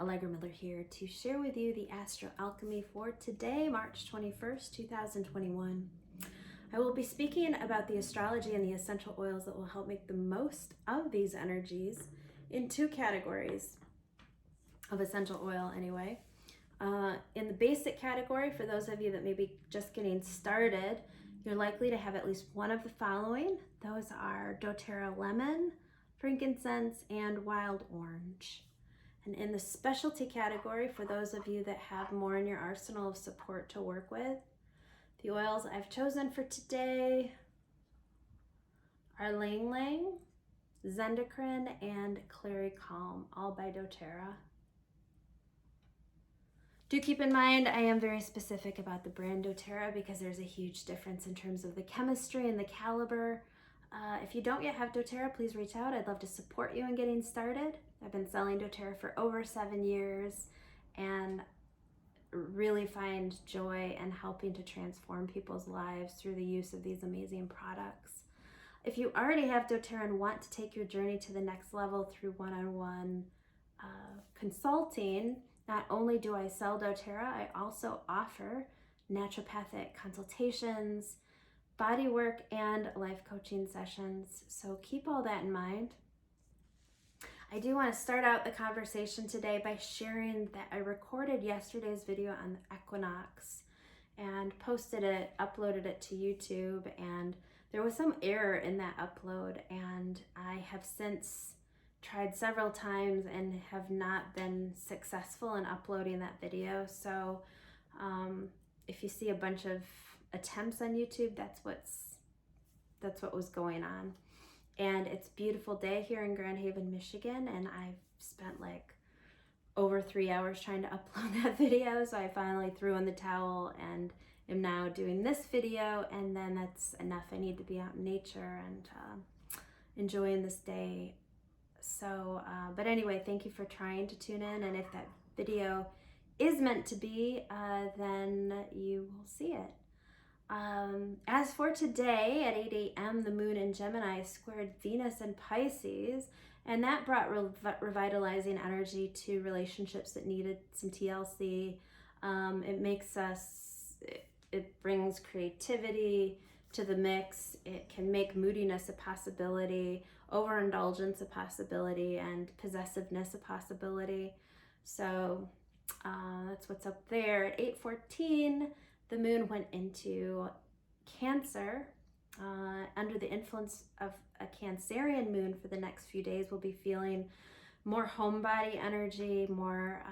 Allegra Miller here to share with you the Astro-Alchemy for today, March 21st, 2021. I will be speaking about the astrology and the essential oils that will help make the most of these energies in two categories of essential oil anyway. In the basic category, for those of you that may be just getting started, you're likely to have at least one of the following. Those are doterra lemon, frankincense, and wild orange. And in the specialty category, for those of you that have more in your arsenal of support to work with, the oils I've chosen for today are Lang Lang, Zendocrine, and Clary Calm, all by doterra. Do keep in mind, I am very specific about the brand doterra because there's a huge difference in terms of the chemistry and the caliber. If you don't yet have doterra, please reach out. I'd love to support you in getting started. I've been selling doterra for over 7 years and really find joy in helping to transform people's lives through the use of these amazing products. If you already have doterra and want to take your journey to the next level through one-on-one consulting, not only do I sell doterra, I also offer naturopathic consultations, bodywork, and life coaching sessions. So keep all that in mind. I do want to start out the conversation today by sharing that I recorded yesterday's video on the equinox and posted it, uploaded it to YouTube, and there was some error in that upload, and I have since tried several times and have not been successful in uploading that video. So if you see a bunch of attempts on YouTube, that's what was going on. And it's a beautiful day here in Grand Haven, Michigan, and I've spent like over 3 hours trying to upload that video, so I finally threw in the towel and am now doing this video, and then that's enough. I need to be out in nature and enjoying this day. So, but anyway, thank you for trying to tune in, and if that video is meant to be, then you will see it. As for today at 8 a.m., the moon in Gemini squared Venus in Pisces, and that brought revitalizing energy to relationships that needed some TLC. It brings creativity to the mix. It can make moodiness a possibility, overindulgence a possibility, and possessiveness a possibility. So that's what's up there. At 8:14, the moon went into Cancer. Under the influence of a Cancerian moon for the next few days, we'll be feeling more homebody energy, more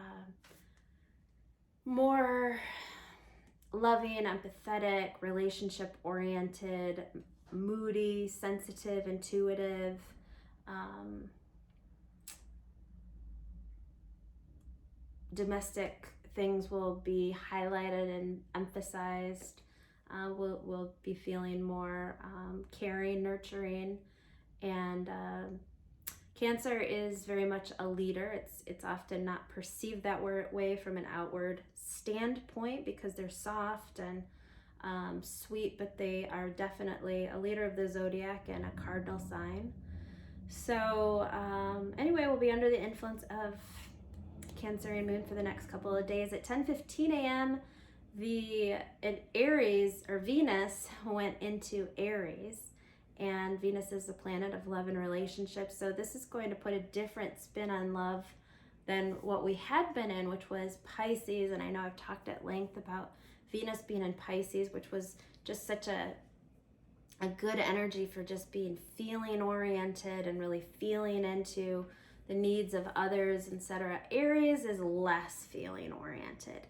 loving, empathetic, relationship-oriented, moody, sensitive, intuitive, domestic things will be highlighted and emphasized. We'll be feeling more caring, nurturing, and Cancer is very much a leader. It's often not perceived that way from an outward standpoint because they're soft and sweet, but they are definitely a leader of the zodiac and a cardinal sign. So anyway, we'll be under the influence of Cancerian moon for the next couple of days. At 10:15 a.m., Aries, or Venus, went into Aries, and Venus is the planet of love and relationships. So this is going to put a different spin on love than what we had been in, which was Pisces. And I know I've talked at length about Venus being in Pisces, which was just such a good energy for just being feeling oriented and really feeling into the needs of others, etc. Aries is less feeling oriented.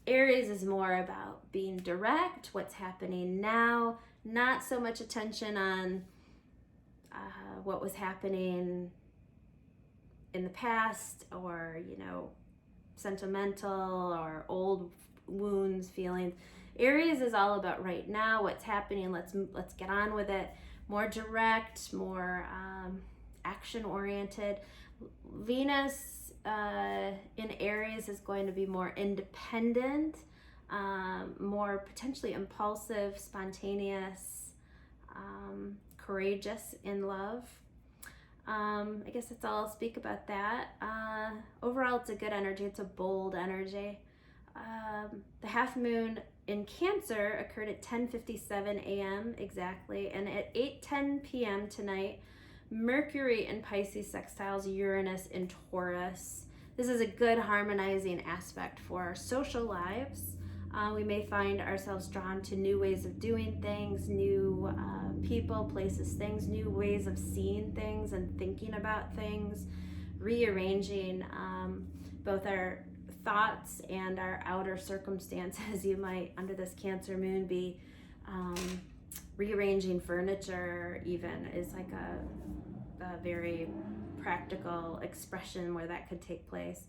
Aries is more about being direct, what's happening now, not so much attention on what was happening in the past, or sentimental or old wounds, feelings. Aries is all about right now, what's happening, let's get on with it. More direct, more action oriented. Venus in Aries is going to be more independent, more potentially impulsive, spontaneous, courageous in love. I guess that's all I'll speak about that. Overall, it's a good energy. It's a bold energy. The half moon in Cancer occurred at 10:57 a.m. exactly, and at 8:10 p.m. tonight, Mercury in Pisces sextiles Uranus in Taurus. This is a good harmonizing aspect for our social lives. We may find ourselves drawn to new ways of doing things, new people, places, things, new ways of seeing things and thinking about things, rearranging both our thoughts and our outer circumstances. You might, under this Cancer moon, be rearranging furniture, even, is like a very practical expression where that could take place.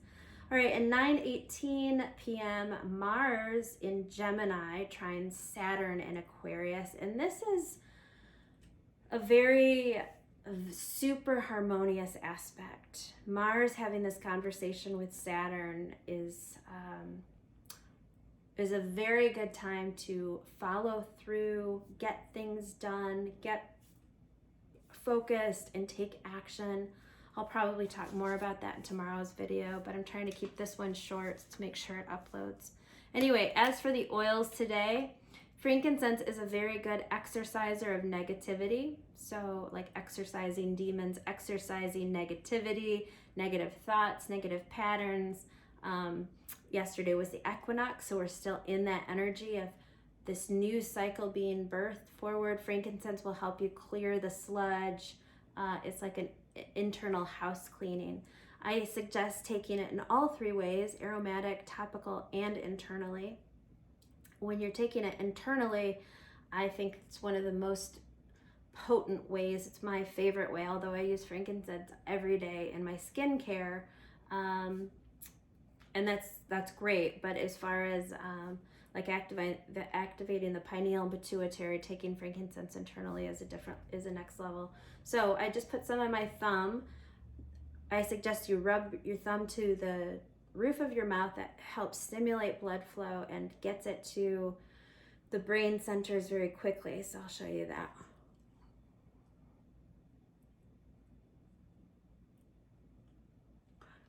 All right, at 9:18 p.m., Mars in Gemini trines Saturn in Aquarius, and this is a very super harmonious aspect. Mars having this conversation with Saturn is a very good time to follow through, get things done, get focused, and take action. I'll probably talk more about that in tomorrow's video, but I'm trying to keep this one short to make sure it uploads. Anyway, as for the oils today, frankincense is a very good exorciser of negativity. So like exorcising demons, exorcising negativity, negative thoughts, negative patterns. Yesterday was the equinox, so we're still in that energy of this new cycle being birthed forward. Frankincense will help you clear the sludge. It's like an internal house cleaning. I suggest taking it in all three ways: aromatic, topical, and internally. When you're taking it internally, I think it's one of the most potent ways. It's my favorite way, although I use frankincense every day in my skincare, and that's great. But as far as like activating the pineal and pituitary, taking frankincense internally is a next level. So I just put some on my thumb. I suggest you rub your thumb to the roof of your mouth. That helps stimulate blood flow and gets it to the brain centers very quickly. So I'll show you that.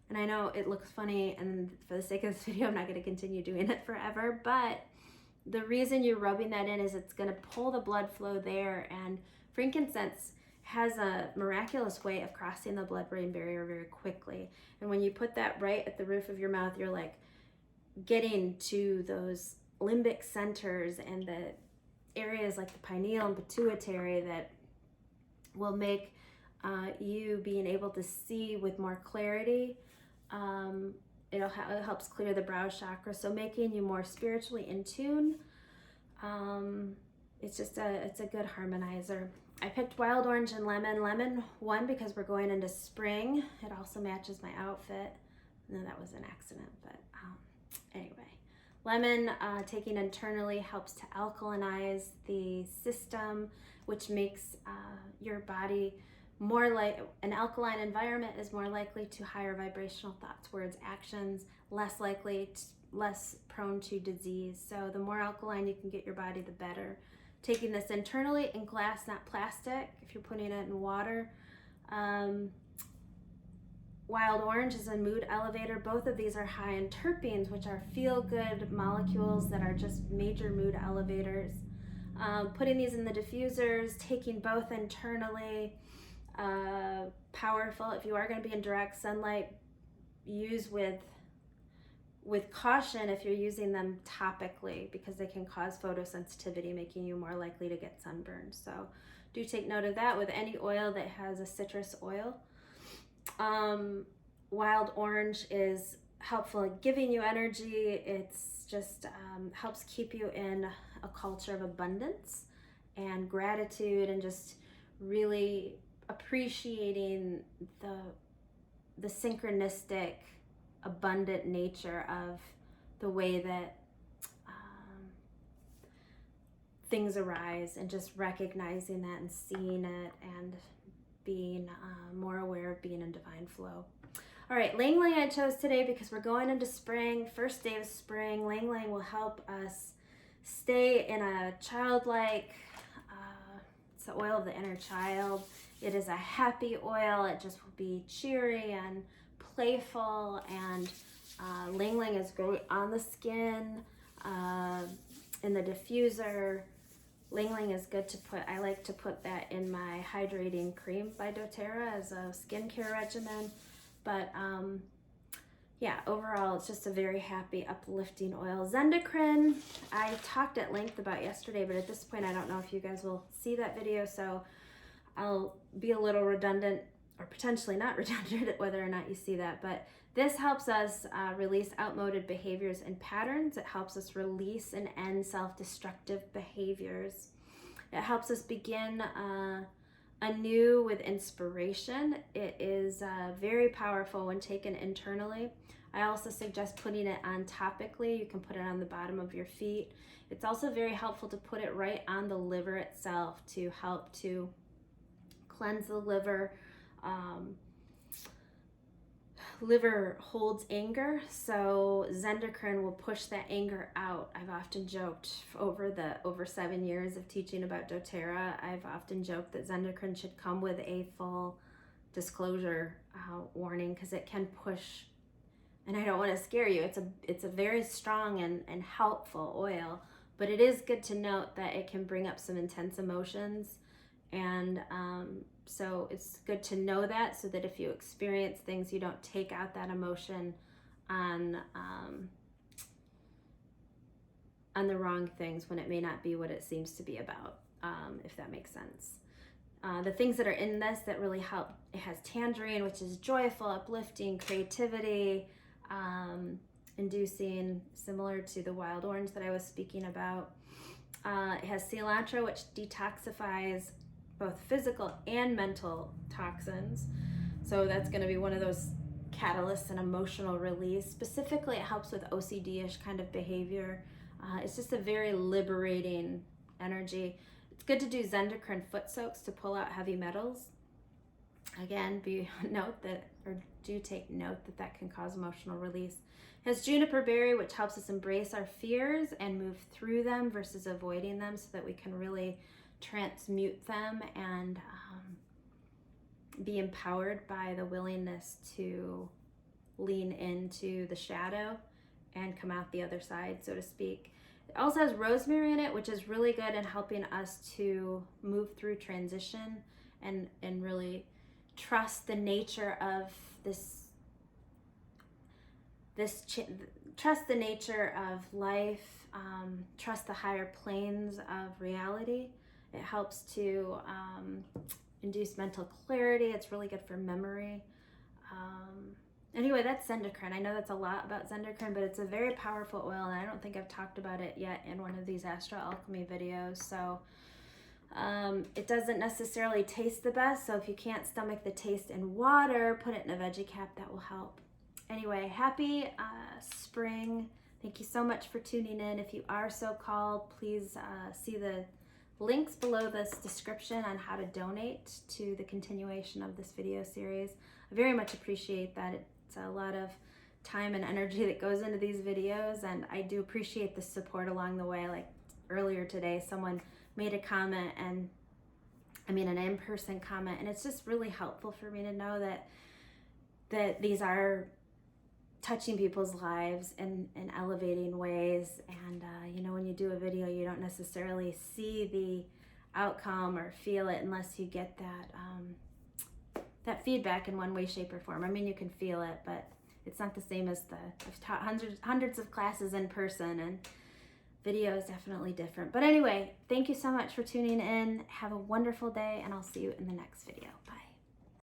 And I know it looks funny, and for the sake of this video, I'm not going to continue doing it forever, but the reason you're rubbing that in is it's going to pull the blood flow there, and frankincense has a miraculous way of crossing the blood-brain barrier very quickly. And when you put that right at the roof of your mouth, you're like getting to those limbic centers and the areas like the pineal and pituitary that will make you being able to see with more clarity. It helps clear the brow chakra, so making you more spiritually in tune. It's a good harmonizer. I picked wild orange and lemon. Lemon, one, because we're going into spring. It also matches my outfit. No, that was an accident, but anyway. Lemon, taking internally, helps to alkalinize the system, which makes your body more like an alkaline environment is more likely to higher vibrational thoughts, words, actions, less prone to disease. So the more alkaline you can get your body, the better. Taking this internally in glass, not plastic, if you're putting it in water. Wild orange is a mood elevator. Both of these are high in terpenes, which are feel-good molecules that are just major mood elevators. Putting these in the diffusers, taking both internally, powerful. If you are going to be in direct sunlight, use with caution if you're using them topically, because they can cause photosensitivity, making you more likely to get sunburned. So do take note of that with any oil that has a citrus oil. Wild orange is helpful in giving you energy. It's just helps keep you in a culture of abundance and gratitude, and just really appreciating the synchronistic, abundant nature of the way that things arise, and just recognizing that and seeing it and being more aware of being in divine flow. All right, Lang Lang I chose today because we're going into spring, first day of spring. Lang Lang will help us stay in a childlike, the oil of the inner child. It is a happy oil. It just will be cheery and playful, and Ling Ling is great on the skin, in the diffuser. Ling Ling is good to put, I like to put that in my hydrating cream by doTERRA as a skincare regimen. But yeah, overall, it's just a very happy, uplifting oil. Zendocrine, I talked at length about yesterday, but at this point, I don't know if you guys will see that video, so I'll be a little redundant, or potentially not redundant, whether or not you see that. But this helps us release outmoded behaviors and patterns. It helps us release and end self-destructive behaviors. It helps us begin anew with inspiration. It is very powerful when taken internally. I also suggest putting it on topically. You can put it on the bottom of your feet. It's also very helpful to put it right on the liver itself to help to cleanse the liver. Liver holds anger, so Zendocrine will push that anger out. I've often joked over 7 years of teaching about doTERRA, I've often joked that Zendocrine should come with a full disclosure warning, because it can push, and I don't want to scare you, it's a very strong and helpful oil, but it is good to note that it can bring up some intense emotions, and so it's good to know that, so that if you experience things, you don't take out that emotion on the wrong things when it may not be what it seems to be about, if that makes sense. The things that are in this that really help, it has tangerine, which is joyful, uplifting, creativity, inducing, similar to the wild orange that I was speaking about. It has cilantro, which detoxifies both physical and mental toxins. So that's going to be one of those catalysts and emotional release. Specifically, it helps with OCD-ish kind of behavior. It's just a very liberating energy. It's good to do Zendocrine foot soaks to pull out heavy metals. Again, do take note that that can cause emotional release. It has juniper berry, which helps us embrace our fears and move through them versus avoiding them, so that we can really transmute them and be empowered by the willingness to lean into the shadow and come out the other side, so to speak. It also has rosemary in it, which is really good in helping us to move through transition and really trust the nature of trust the nature of life, trust the higher planes of reality. It helps to induce mental clarity. It's really good for memory. Anyway, that's Zendocrine. I know that's a lot about Zendocrine, but it's a very powerful oil, and I don't think I've talked about it yet in one of these Astro-Alchemy videos. So it doesn't necessarily taste the best, so if you can't stomach the taste in water, put it in a veggie cap. That will help. Anyway, happy spring. Thank you so much for tuning in. If you are so called, please see the links below this description on how to donate to the continuation of this video series. I very much appreciate that. It's a lot of time and energy that goes into these videos, and I do appreciate the support along the way. Like earlier today, someone made a comment, and an in-person comment, and it's just really helpful for me to know that these are touching people's lives in elevating ways. And when you do a video, you don't necessarily see the outcome or feel it unless you get that feedback in one way, shape, or form. You can feel it, but it's not the same as I've taught hundreds of classes in person, and video is definitely different. But anyway, thank you so much for tuning in. Have a wonderful day, and I'll see you in the next video. Bye.